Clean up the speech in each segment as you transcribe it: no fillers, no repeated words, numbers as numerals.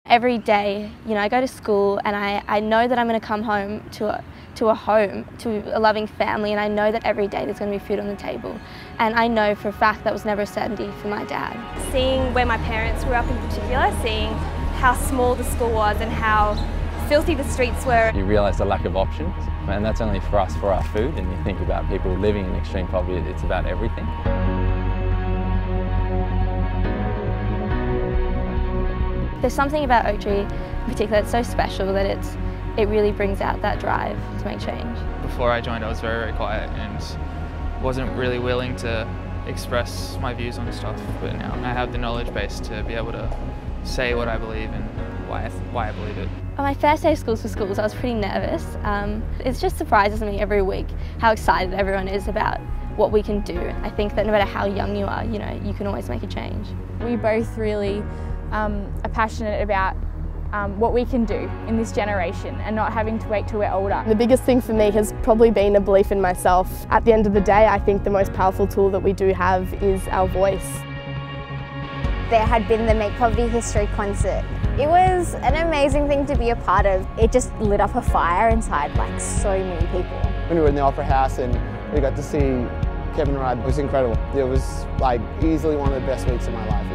Every day, I go to school and I know that I'm going to come home to a loving family, and I know that every day there's going to be food on the table. And I know for a fact that was never a certainty for my dad. Seeing where my parents grew up in particular, seeing how small the school was and how filthy the streets were. You realise the lack of options, and that's only for us for our food, and you think about people living in extreme poverty, it's about everything. There's something about Oaktree in particular that's so special that it really brings out that drive to make change. Before I joined, I was very, very quiet and wasn't really willing to express my views on stuff, but now I have the knowledge base to be able to say what I believe and why I believe it. On my first day of Schools for Schools, I was pretty nervous. It just surprises me every week how excited everyone is about what we can do. I think that no matter how young you are, you can always make a change. We both really are passionate about what we can do in this generation and not having to wait till we're older. The biggest thing for me has probably been a belief in myself. At the end of the day, I think the most powerful tool that we do have is our voice. There had been the Make Poverty History concert. It was an amazing thing to be a part of. It just lit up a fire inside like so many people. When we were in the Opera House and we got to see Kevin Rudd, it was incredible. It was like easily one of the best weeks of my life.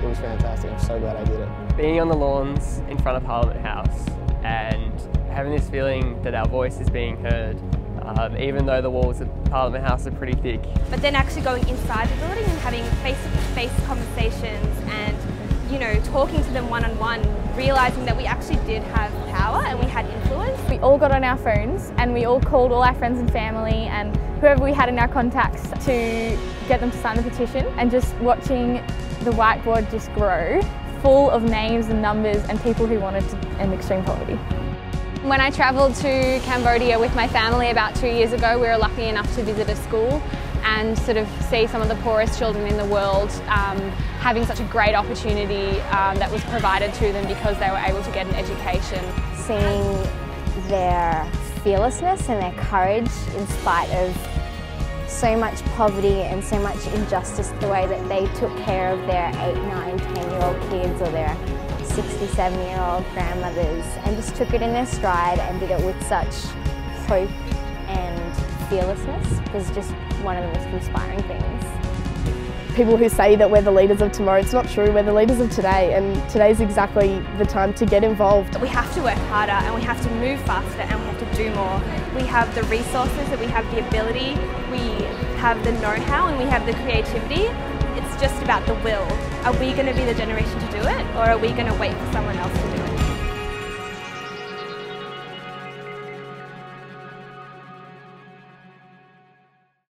It was fantastic. I'm so glad I did it. Being on the lawns in front of Parliament House and having this feeling that our voice is being heard, even though the walls of Parliament House are pretty thick. But then actually going inside the building and having face-to-face conversations and talking to them one-on-one, realising that we actually did have power and we had influence. We all got on our phones and we all called all our friends and family and whoever we had in our contacts to get them to sign the petition, and just watching the whiteboard just grow, full of names and numbers and people who wanted to end extreme poverty. When I travelled to Cambodia with my family about 2 years ago, we were lucky enough to visit a school and sort of see some of the poorest children in the world having such a great opportunity that was provided to them because they were able to get an education. Seeing their fearlessness and their courage in spite of so much poverty and so much injustice, the way that they took care of their 8, 9, 10-year-old kids or their 67-year-old grandmothers and just took it in their stride and did it with such hope and fearlessness was just one of the most inspiring things. People who say that we're the leaders of tomorrow, it's not true. We're the leaders of today, and today's exactly the time to get involved. We have to work harder and we have to move faster and we have to do more. We have the resources and we have the ability, we have the know-how and we have the creativity. It's just about the will. Are we going to be the generation to do it, or are we going to wait for someone else to do it?